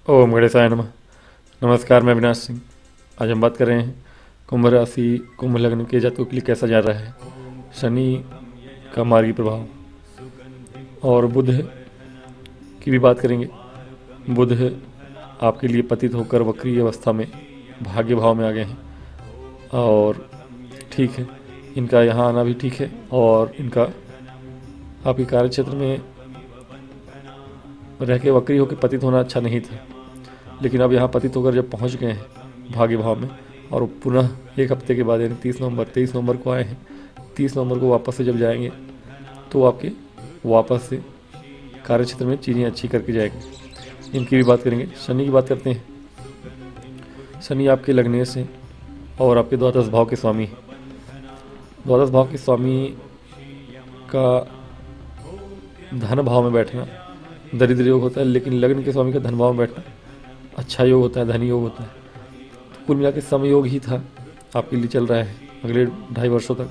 ओम गणेशाय नमः। नमस्कार, मैं अविनाश सिंह। आज हम बात कर रहे हैं कुंभ राशि कुंभ लग्न के जातकों के लिए कैसा जा रहा है शनि का मार्गी प्रभाव, और बुध की भी बात करेंगे। बुध आपके लिए पतित होकर वक्री अवस्था में भाग्य भाव में आ गए हैं, और ठीक है, इनका यहाँ आना भी ठीक है, और इनका आपके कार्य क्षेत्र में रह के वक्री होकर पतित होना अच्छा नहीं था, लेकिन अब यहाँ पतित होकर जब पहुँच गए हैं भाग्य भाव में, और पुनः एक हफ्ते के बाद यानी 23 नवंबर को आए हैं, 30 नवंबर को वापस से जब जाएंगे तो आपके वापस से कार्य क्षेत्र में चीज़ें अच्छी करके जाएंगे। इनकी भी बात करेंगे। शनि की बात करते हैं। शनि आपके लग्नेश हैं और आपके द्वादश भाव के स्वामी हैं। द्वादश भाव के स्वामी का धन भाव में बैठना दरिद्र योग होता है, लेकिन लग्न के स्वामी का धन भाव में बैठना अच्छा योग होता है, धनी योग होता है। तो कुल मिला के समयोग ही था आपके लिए चल रहा है अगले 2.5 वर्षों तक।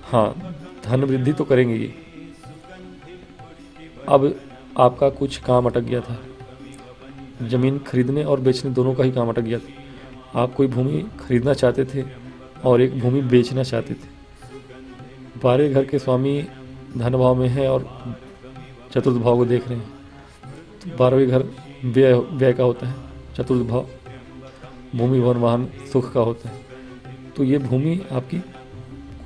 हाँ, धन वृद्धि तो करेंगे ये। अब आपका कुछ काम अटक गया था, ज़मीन खरीदने और बेचने दोनों का ही काम अटक गया था। आप कोई भूमि खरीदना चाहते थे और एक भूमि बेचना चाहते थे। 12 घर के स्वामी धन भाव में है और चतुर्थ भाव को देख रहे हैं, तो 12वें घर व्यय का होता है, चतुर्थ भाव भूमि भवन वाहन सुख का होता है। तो ये भूमि आपकी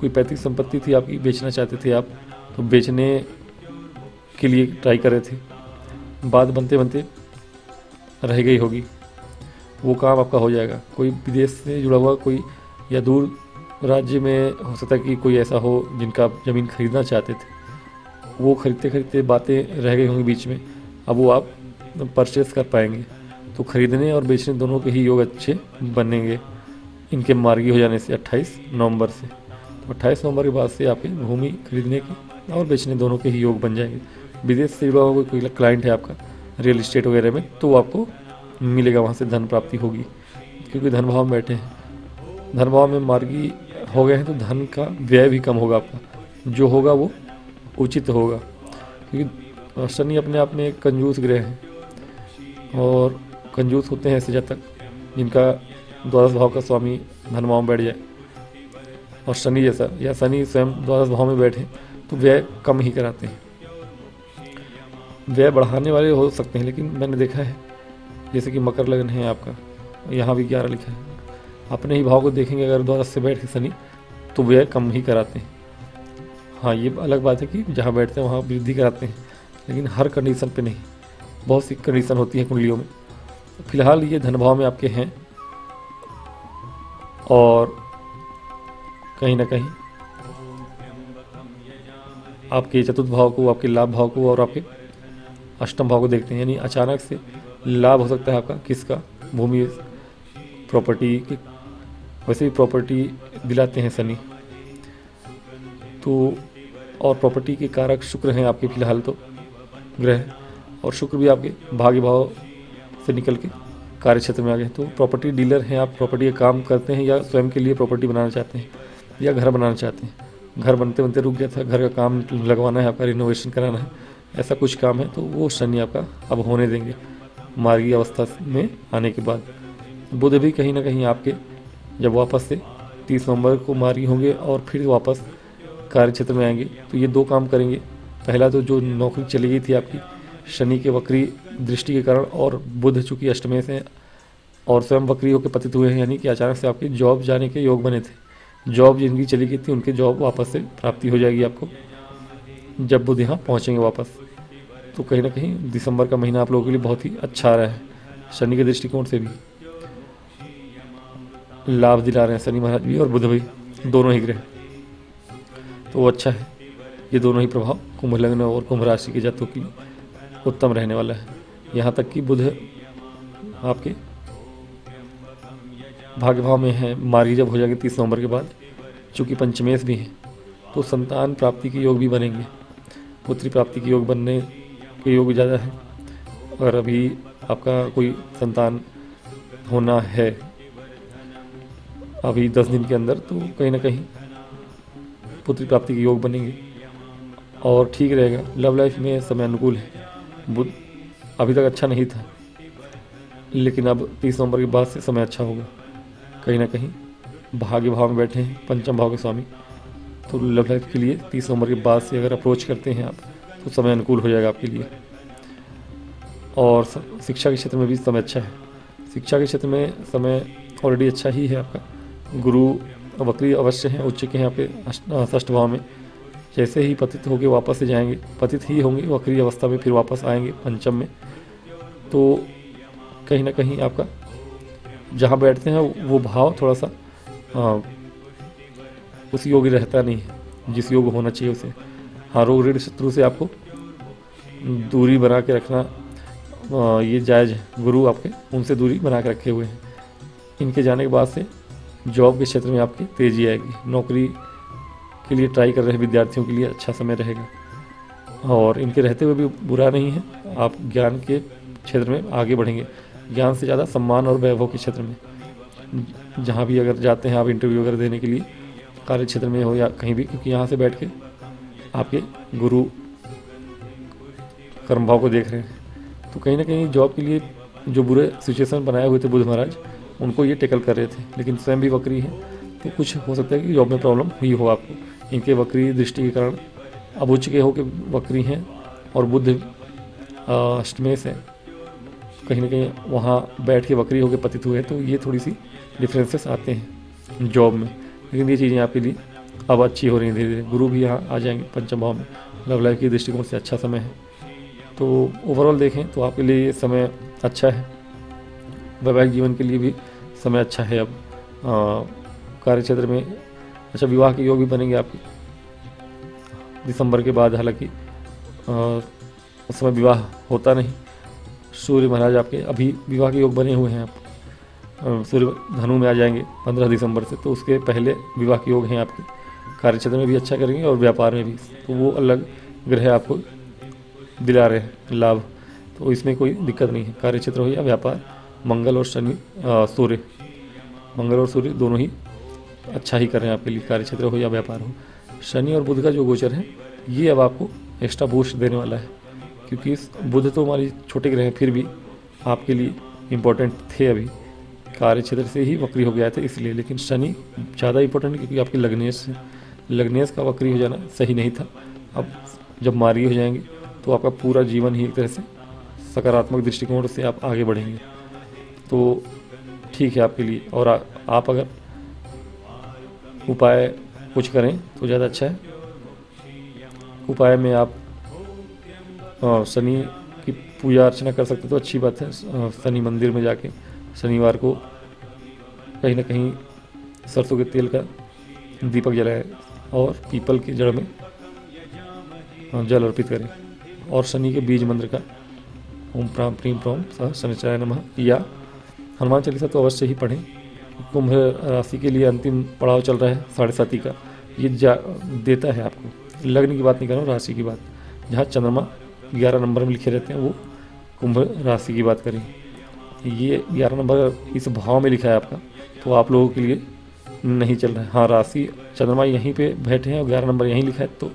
कोई पैतृक संपत्ति थी, आपकी बेचना चाहते थे आप, तो बेचने के लिए ट्राई कर रहे थे, बात बनते बनते रह गई होगी, वो काम आपका हो जाएगा। कोई विदेश से जुड़ा हुआ कोई या दूर राज्य में हो सकता है कि कोई ऐसा हो जिनका आप ज़मीन खरीदना चाहते थे, वो खरीदते खरीदते बातें रह गई होंगी बीच में, अब वो आप परचेस कर पाएंगे। तो खरीदने और बेचने दोनों के ही योग अच्छे बनेंगे इनके मार्गी हो जाने से 28 नवंबर से। तो 28 नवंबर के बाद से आपके भूमि खरीदने के और बेचने दोनों के ही योग बन जाएंगे। विदेश से जुड़ा हुआ कोई क्लाइंट है आपका रियल इस्टेट वगैरह में, तो आपको मिलेगा, वहाँ से धन प्राप्ति होगी, क्योंकि धन भाव में बैठे हैं। धन भाव में मार्गी हो गए हैं तो धन का व्यय भी कम होगा, आपका जो होगा वो उचित होगा, क्योंकि शनि अपने आप में एक कंजूस ग्रह है, और कंजूस होते हैं ऐसे जातक जिनका द्वादश भाव का स्वामी धन भाव में बैठ जाए, और शनि जैसा या शनि स्वयं द्वादश भाव में बैठे तो व्यय कम ही कराते हैं। व्यय बढ़ाने वाले हो सकते हैं, लेकिन मैंने देखा है जैसे कि मकर लग्न है आपका, यहाँ भी 11 लिखा है, अपने ही भाव को देखेंगे अगर द्वादश से बैठ के शनि, तो व्यय कम ही कराते हैं। हाँ, ये अलग बात है कि जहाँ बैठते हैं वहाँ वृद्धि कराते हैं, लेकिन हर कंडीशन पे नहीं, बहुत सी कंडीशन होती है कुंडलियों में। फिलहाल ये धन भाव में आपके हैं, और कहीं ना कहीं आपके चतुर्थ भाव को, आपके लाभ भाव को और आपके अष्टम भाव को देखते हैं, यानी अचानक से लाभ हो सकता है आपका। किसका? भूमि प्रॉपर्टी की, वैसे भी प्रॉपर्टी दिलाते हैं शनि, तो और प्रॉपर्टी के कारक शुक्र हैं आपके फिलहाल तो ग्रह, और शुक्र भी आपके भाग्य भाव से निकल के कार्य क्षेत्र में आ गए। तो प्रॉपर्टी डीलर हैं आप, प्रॉपर्टी का काम करते हैं, या स्वयं के लिए प्रॉपर्टी बनाना चाहते हैं, या घर बनाना चाहते हैं, घर बनते बनते रुक गया था, घर का काम लगवाना है आपका, रिनोवेशन कराना है, ऐसा कुछ काम है, तो वो शनि आपका अब होने देंगे मार्गी अवस्था में आने के बाद। बुध भी कहीं ना कहीं आपके जब वापस से 30 नवंबर को मार्गी होंगे और फिर वापस कार्य क्षेत्र में आएंगे, तो ये 2 काम करेंगे। पहला तो जो नौकरी चली गई थी आपकी शनि के वक्री दृष्टि के कारण, और बुध चूँकि अष्टमें से और स्वयं वक्री होकर पतित हुए हैं, यानी कि अचानक से आपके जॉब जाने के योग बने थे, जॉब जिनकी चली गई थी उनके जॉब वापस से प्राप्ति हो जाएगी आपको जब बुध यहाँ पहुँचेंगे वापस। तो कहीं ना कहीं दिसंबर का महीना आप लोगों के लिए बहुत ही अच्छा आ रहा है, शनि के दृष्टिकोण से भी लाभ दिला रहे हैं शनि महाराज भी और बुध भी, दोनों ही ग्रह, तो वो अच्छा है। ये दोनों ही प्रभाव कुंभ लग्न और कुंभ राशि के जातकों के लिए उत्तम रहने वाला है। यहाँ तक कि बुध आपके भाग्य भाव में है, मार्गी जब हो जाएगी 30 नवंबर के बाद, चूँकि पंचमेश भी हैं, तो संतान प्राप्ति के योग भी बनेंगे, पुत्री प्राप्ति के योग बनने के योग ज़्यादा है। और अभी आपका कोई संतान होना है अभी 10 दिन के अंदर, तो कहीं ना कहीं पुत्री प्राप्ति के योग बनेंगे और ठीक रहेगा। लव लाइफ में समय अनुकूल है, बुध अभी तक अच्छा नहीं था, लेकिन अब 30 नवंबर के बाद से समय अच्छा होगा। कहीं ना कहीं भाग्य भाव में बैठे हैं पंचम भाव के स्वामी, तो लव लाइफ के लिए 30 नवंबर के बाद से अगर अप्रोच करते हैं आप तो समय अनुकूल हो जाएगा आपके लिए। और शिक्षा के क्षेत्र में भी समय अच्छा है। शिक्षा के क्षेत्र में समय ऑलरेडी अच्छा ही है आपका। गुरु वक्री अवश्य हैं, उच्च के हैं आपके षष्ठ भाव में। जैसे ही पतित होके वापस से जाएंगे, पतित ही होंगे वक्री अवस्था में, फिर वापस आएंगे पंचम में, तो कहीं ना कहीं आपका जहाँ बैठते हैं वो भाव थोड़ा सा उस योग्य रहता नहीं है जिस योग होना चाहिए उसे। हाँ, रोग ऋण शत्रु से आपको दूरी बना के रखना ये जायज़ है। गुरु आपके उनसे दूरी बना के रखे हुए हैं। इनके जाने के बाद से जॉब के क्षेत्र में आपकी तेज़ी आएगी। नौकरी के लिए ट्राई कर रहे विद्यार्थियों के लिए अच्छा समय रहेगा। और इनके रहते हुए भी बुरा नहीं है, आप ज्ञान के क्षेत्र में आगे बढ़ेंगे। ज्ञान से ज़्यादा सम्मान और वैभव के क्षेत्र में जहाँ भी अगर जाते हैं आप इंटरव्यू वगैरह देने के लिए, कार्य क्षेत्र में हो या कहीं भी, क्योंकि यहाँ से बैठ के आपके गुरु कर्म भाव को देख रहे हैं, तो कहीं ना कहीं जॉब के लिए जो बुरे सिचुएशन बनाए हुए थे बुध महाराज, उनको ये टेकल कर रहे थे। लेकिन स्वयं भी वक्री है, तो कुछ हो सकता है कि जॉब में प्रॉब्लम हुई हो आपको इनके वक्री दृष्टि के कारण। अब उच्च के हो के वक्री हैं और बुध अष्टमेश है, कहीं ना कहीं वहाँ बैठ के वक्री होकर पतित हुए हैं, तो ये थोड़ी सी डिफरेंसेस आते हैं जॉब में। लेकिन ये चीज़ें आपके लिए अब अच्छी हो रही हैं धीरे धीरे। गुरु भी यहाँ आ जाएंगे पंचम भाव में। लव लाइफ की दृष्टिकोण से अच्छा समय है। तो ओवरऑल देखें तो आपके लिए ये समय अच्छा है। वैवाहिक जीवन के लिए भी समय अच्छा है। अब कार्य क्षेत्र में अच्छा विवाह के योग भी बनेंगे आपके दिसंबर के बाद। हालांकि उस समय विवाह होता नहीं। सूर्य महाराज आपके अभी विवाह के योग बने हुए हैं। आप सूर्य धनु में आ जाएंगे 15 दिसंबर से, तो उसके पहले विवाह के योग हैं आपके। कार्य क्षेत्र में भी अच्छा करेंगे और व्यापार में भी, तो वो अलग ग्रह आपको दिला रहे हैं लाभ, तो इसमें कोई दिक्कत नहीं है। कार्य क्षेत्र हो या व्यापार, मंगल और शनि सूर्य, मंगल और सूर्य दोनों ही अच्छा ही कर रहे हैं आपके लिए, कार्य क्षेत्र हो या व्यापार हो। शनि और बुध का जो गोचर है ये अब आपको एक्स्ट्रा बूस्ट देने वाला है, क्योंकि इस बुध तो हमारी छोटे ग्रह हैं, फिर भी आपके लिए इम्पोर्टेंट थे। अभी कार्य क्षेत्र से ही वक्री हो गया था इसलिए, लेकिन शनि ज़्यादा इम्पोर्टेंट क्योंकि आपके लग्नेश का वक्री हो जाना सही नहीं था। अब जब मार्गी हो जाएंगे तो आपका पूरा जीवन ही एक तरह से सकारात्मक दृष्टिकोण से आप आगे बढ़ेंगे, तो ठीक है आपके लिए। और आप अगर उपाय कुछ करें तो ज़्यादा अच्छा है। उपाय में आप शनि की पूजा अर्चना कर सकते तो अच्छी बात है। शनि मंदिर में जाके शनिवार को कहीं ना कहीं सरसों के तेल का दीपक जलाएं और पीपल की जड़ में जल अर्पित करें। और शनि के बीज मंत्र का ओम प्राम प्रीम प्रोम सह शनिचराय नमः या हनुमान चालीसा तो अवश्य ही पढ़ें। कुंभ राशि के लिए अंतिम पड़ाव चल रहा है 7.5 का, ये देता है आपको। लग्न की बात नहीं कर रहा हूँ, राशि की बात। जहाँ चंद्रमा 11 नंबर में लिखे रहते हैं वो कुंभ राशि की बात करें। ये 11 नंबर इस भाव में लिखा है आपका, तो आप लोगों के लिए नहीं चल रहा है। हाँ, राशि चंद्रमा यहीं पे बैठे हैं और 11 नंबर यहीं लिखा है, तो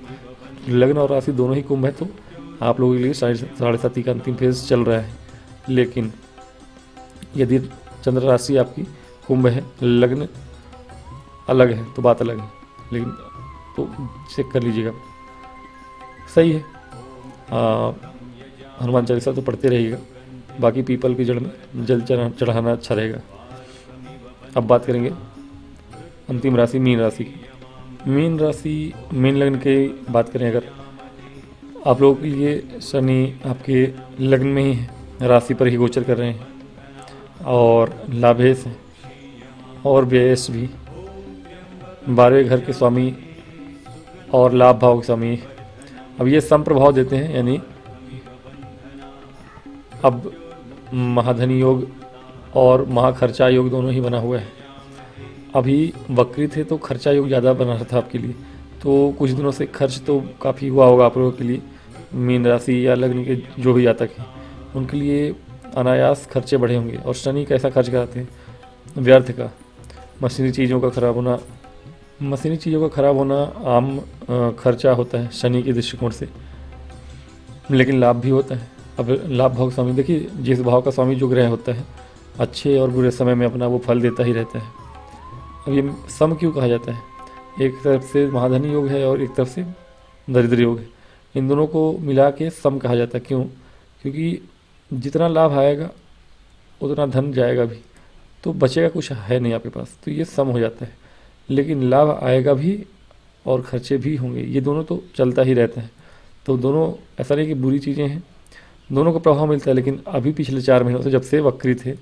लग्न और राशि दोनों ही कुंभ है, तो आप लोगों के लिए 7.5 का अंतिम फेज चल रहा है। लेकिन यदि चंद्र राशि आपकी कुंभ है, लग्न अलग है तो बात अलग है, लेकिन तो चेक कर लीजिएगा। सही है। हनुमान चालीसा तो पढ़ते रहिएगा, बाकी पीपल की जड़ में जल चढ़ाना अच्छा रहेगा। अब बात करेंगे अंतिम राशि मीन राशि की। मीन राशि, मीन लग्न की बात करें अगर, आप लोगों के लिए शनि आपके लग्न में ही है, राशि पर ही गोचर कर रहे हैं और लाभेश हैं और व्ययेश भी। 12वें घर के स्वामी और लाभ भाव के स्वामी, अब ये संप्रभाव देते हैं, यानी अब महाधनी योग और महाखर्चा योग दोनों ही बना हुआ है। अभी वक्री थे तो खर्चा योग ज़्यादा बना रहा था आपके लिए, तो कुछ दिनों से खर्च तो काफ़ी हुआ होगा आप लोगों के लिए। मीन राशि या लग्न के जो भी जातक हैं उनके लिए अनायास खर्चे बढ़े होंगे। और शनि कैसा खर्च कराते हैं? व्यर्थ का, मशीनी चीज़ों का खराब होना। मशीनी चीज़ों का खराब होना आम खर्चा होता है शनि के दृष्टिकोण से, लेकिन लाभ भी होता है। अब लाभ भाव स्वामी देखिए, जिस भाव का स्वामी जो ग्रह होता है अच्छे और बुरे समय में अपना वो फल देता ही रहता है। अब ये सम क्यों कहा जाता है? एक तरफ से महाधनी योग है और एक तरफ से दरिद्र योग है। इन दोनों को मिला के सम कहा जाता है। क्यों? क्योंकि जितना लाभ आएगा उतना धन जाएगा भी, तो बचेगा कुछ है नहीं आपके पास, तो ये सम हो जाता है। लेकिन लाभ आएगा भी और खर्चे भी होंगे, ये दोनों तो चलता ही रहता है। तो दोनों, ऐसा नहीं कि बुरी चीज़ें हैं, दोनों का प्रभाव मिलता है। लेकिन अभी पिछले 4 महीनों से जब से वक्री थे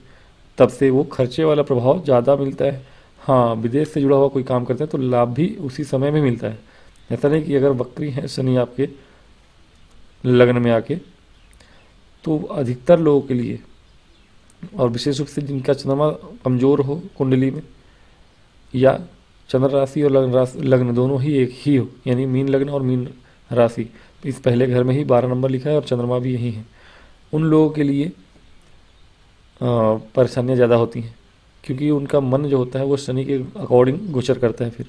तब से वो खर्चे वाला प्रभाव ज़्यादा मिलता है। हाँ, विदेश से जुड़ा हुआ कोई काम करते हैं तो लाभ भी उसी समय में मिलता है। ऐसा नहीं कि अगर वक्री हैं शनि आपके लग्न में आके, तो अधिकतर लोगों के लिए, और विशेष रूप से जिनका चंद्रमा कमज़ोर हो कुंडली में, या चंद्र राशि और लग्न दोनों ही एक ही हो, यानी मीन लग्न और मीन राशि, इस पहले घर में ही 12 नंबर लिखा है और चंद्रमा भी यही है, उन लोगों के लिए परेशानियाँ ज़्यादा होती हैं। क्योंकि उनका मन जो होता है वो शनि के अकॉर्डिंग गोचर करता है फिर,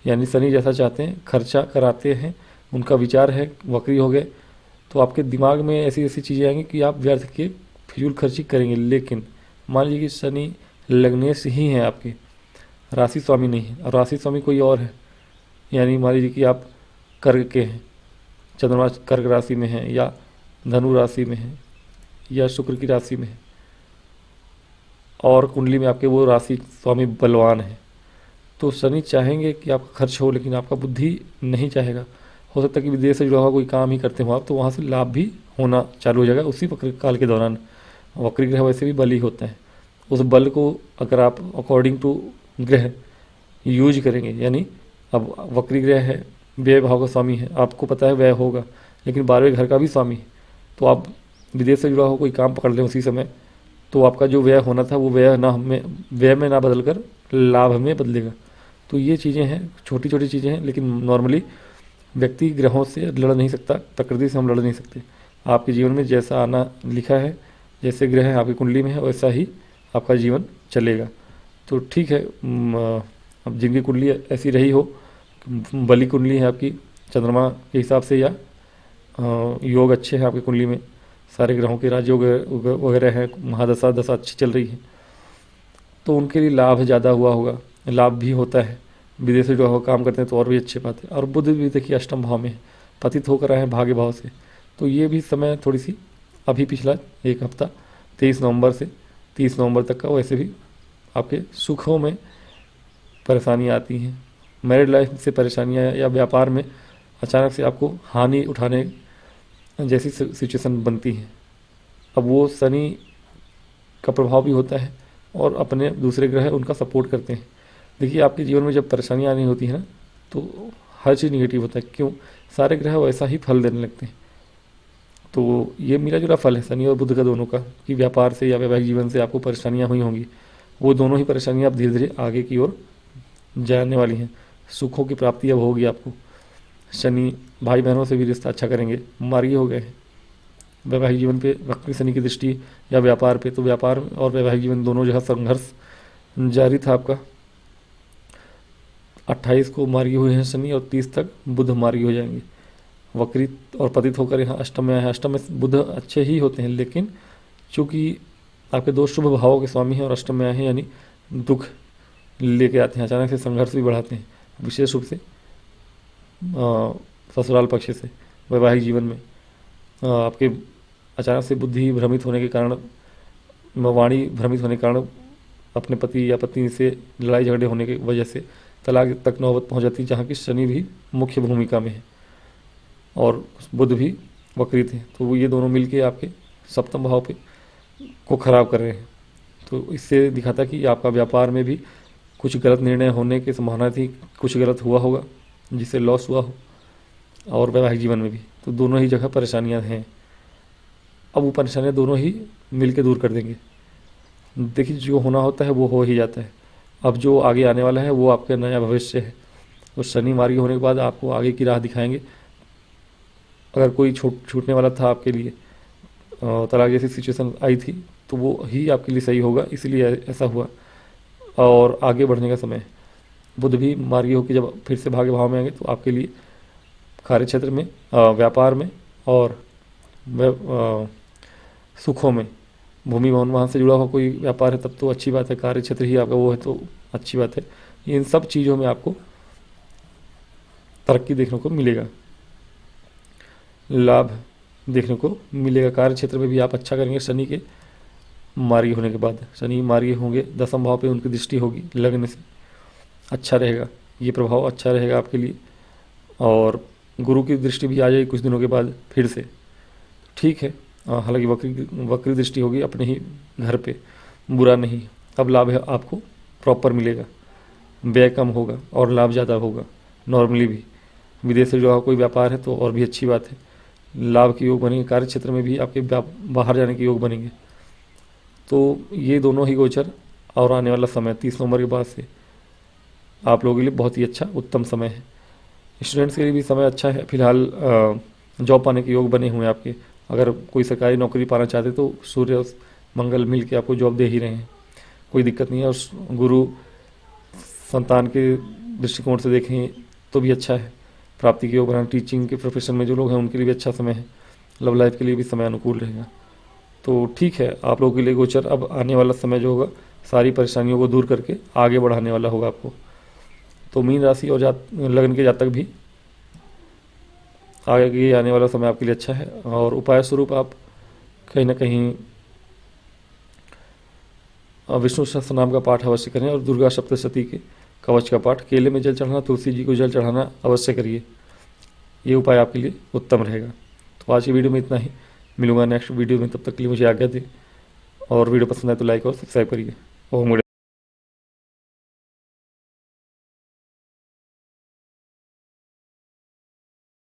यानी शनि जैसा चाहते हैं खर्चा कराते हैं। उनका विचार है वक्री हो गए तो आपके दिमाग में ऐसी ऐसी चीज़ें आएंगी कि आप व्यर्थ के फिजूल खर्ची करेंगे। लेकिन मान लीजिए कि शनि लग्नेश ही हैं आपके, राशि स्वामी नहीं है, और राशि स्वामी कोई और है, यानी मान लीजिए कि आप कर्क के हैं, चंद्रमा कर्क राशि में है, या धनु राशि में है, या शुक्र की राशि में है, और कुंडली में आपके वो राशि स्वामी बलवान है, तो शनि चाहेंगे कि आपका खर्च हो, लेकिन आपका बुद्धि नहीं चाहेगा। हो सकता है कि विदेश से जुड़ा हुआ कोई काम ही करते हो आप, तो वहाँ से लाभ भी होना चालू हो जाएगा उसी वक्र काल के दौरान। वक्री ग्रह वैसे भी बल ही होता है, उस बल को अगर आप अकॉर्डिंग टू ग्रह यूज करेंगे, यानी अब वक्री ग्रह है, व्यय भाव का स्वामी है, आपको पता है व्यय होगा, लेकिन 12वें घर का भी स्वामी है, तो आप विदेश से जुड़ा हुआ कोई काम पकड़ लें उसी समय, तो आपका जो व्यय होना था वो व्यय में ना बदल कर लाभ में बदलेगा। तो ये चीज़ें हैं, छोटी छोटी चीज़ें हैं, लेकिन नॉर्मली व्यक्ति ग्रहों से लड़ नहीं सकता, प्रकृति से हम लड़ नहीं सकते। आपके जीवन में जैसा आना लिखा है, जैसे ग्रह आपकी कुंडली में है, वैसा ही आपका जीवन चलेगा। तो ठीक है, अब जिनकी कुंडली ऐसी रही हो, बली कुंडली है आपकी चंद्रमा के हिसाब से, या योग अच्छे हैं आपकी कुंडली में, सारे ग्रहों के राजयोग वगैरह हैं, महादशा दशा अच्छी चल रही है, तो उनके लिए लाभ ज़्यादा हुआ होगा, लाभ भी होता है। विदेश से जो काम करते हैं तो और भी अच्छी बात है। और बुध भी देखिए अष्टम भाव में है, पतित होकर आए हैं भाग्य भाव से, तो ये भी समय थोड़ी सी अभी पिछला एक हफ्ता 23 नवंबर से 30 नवंबर तक का, वैसे भी आपके सुखों में परेशानियाँ आती हैं, मैरिड लाइफ से परेशानियाँ, या व्यापार में अचानक से आपको हानि उठाने जैसी सिचुएशन बनती है। अब वो शनि का प्रभाव भी होता है और अपने दूसरे ग्रह उनका सपोर्ट करते हैं। देखिए आपके जीवन में जब परेशानियाँ आनी होती है ना, तो हर चीज़ निगेटिव होता है। क्यों? सारे ग्रह वैसा ही फल देने लगते हैं। तो ये मिला जुला फल है शनि और बुध का दोनों का, कि व्यापार से या वैवाहिक जीवन से आपको परेशानियाँ हुई होंगी, वो दोनों ही परेशानियाँ अब धीरे धीरे आगे की ओर जाने वाली हैं। सुखों की प्राप्ति अब होगी आपको। शनि भाई बहनों से भी रिश्ता अच्छा करेंगे, मार्गी हो गए हैं। वैवाहिक जीवन पे वक्री शनि की दृष्टि, या व्यापार पे, तो व्यापार और वैवाहिक जीवन दोनों जो है संघर्ष जारी था आपका। 28 को मार्गी हुए हैं शनि, और 30 तक बुध मार्गी हो जाएंगे। वक्री और पतित होकर यहाँ अष्टम में आए हैं। अष्टम में बुध अच्छे ही होते हैं, लेकिन चूँकि आपके दो शुभ भावों के स्वामी हैं और अष्टम में आए हैं, यानी दुख लेके आते हैं, अचानक से संघर्ष भी बढ़ाते हैं, विशेष रूप से ससुराल पक्ष से। वैवाहिक जीवन में आपके अचानक से बुद्धि भ्रमित होने के कारण, वाणी भ्रमित होने के कारण, अपने पति या पत्नी से लड़ाई झगड़े होने की वजह से तलाक तक नौबत पहुंच जाती है, जहाँ की शनि भी मुख्य भूमिका में है और बुध भी वक्री थे। तो ये दोनों मिलके आपके सप्तम भाव पे को खराब कर रहे हैं। तो इससे दिखाता कि आपका व्यापार में भी कुछ गलत निर्णय होने की संभावना थी, कुछ गलत हुआ होगा जिससे लॉस हुआ हो, और वैवाहिक जीवन में भी। तो दोनों ही जगह परेशानियां हैं। अब वो परेशानियां दोनों ही मिल के दूर कर देंगे। देखिए जो होना होता है वो हो ही जाता है। अब जो आगे आने वाला है वो आपका नया भविष्य है। तो शनि मार्गी होने के बाद आपको आगे की राह दिखाएंगे। अगर कोई छूटने वाला था आपके लिए, तलाक जैसी सिचुएशन आई थी, तो वो ही आपके लिए सही होगा, इसलिए ऐसा हुआ। और आगे बढ़ने का समय, बुध भी मार्गी होकर जब फिर से भाग्य भाव में आएंगे, तो आपके लिए कार्य क्षेत्र में, व्यापार में और सुखों में भूमि भवन वाहन से जुड़ा हुआ कोई व्यापार है तब तो अच्छी बात है, कार्य क्षेत्र ही आपका वो है तो अच्छी बात है। इन सब चीज़ों में आपको तरक्की देखने को मिलेगा, लाभ देखने को मिलेगा। कार्य क्षेत्र में भी आप अच्छा करेंगे। शनि के मार्गी होने के बाद, शनि मार्गी होंगे, 10वें भाव पे उनकी दृष्टि होगी लगने से, अच्छा रहेगा, ये प्रभाव अच्छा रहेगा आपके लिए। और गुरु की दृष्टि भी आ जाएगी कुछ दिनों के बाद फिर से, ठीक है। हालांकि वक्री दृष्टि होगी अपने ही घर पे, बुरा नहीं। अब लाभ है आपको प्रॉपर मिलेगा, व्यय कम होगा और लाभ ज़्यादा होगा नॉर्मली भी। विदेश से जो कोई व्यापार है तो और भी अच्छी बात है, लाभ के योग बनेंगे। कार्य क्षेत्र में भी आपके बाहर जाने के योग बनेंगे। तो ये दोनों ही गोचर और आने वाला समय 30 नवंबर के बाद से आप लोगों के लिए बहुत ही अच्छा उत्तम समय है। स्टूडेंट्स के लिए भी समय अच्छा है। फिलहाल जॉब पाने के योग बने हुए हैं आपके। अगर कोई सरकारी नौकरी पाना चाहते तो सूर्य और मंगल मिल के आपको जॉब दे ही रहे हैं, कोई दिक्कत नहीं है। और गुरु संतान के दृष्टिकोण से देखें तो भी अच्छा है, प्राप्ति के योग बनाना। टीचिंग के प्रोफेशन में जो लोग हैं उनके लिए भी अच्छा समय है। लव लाइफ के लिए भी समय अनुकूल रहेगा। तो ठीक है, आप लोगों के लिए गोचर अब आने वाला समय जो होगा सारी परेशानियों को दूर करके आगे बढ़ाने वाला होगा आपको। तो मीन राशि और लगन के जातक भी आगे आने वाला समय आपके लिए अच्छा है। और उपाय स्वरूप आप कहीं ना कहीं विष्णु सहस्त्र नाम का पाठ अवश्य करें और दुर्गा सप्तशती के कवच का पाठ, केले में जल चढ़ाना, तुलसी जी को जल चढ़ाना अवश्य करिए। ये उपाय आपके लिए उत्तम रहेगा। तो आज की वीडियो में इतना ही, मिलूंगा नेक्स्ट वीडियो में। तब तक के लिए मुझे आज्ञा दें और वीडियो पसंद आए तो लाइक और सब्सक्राइब करिए। ओम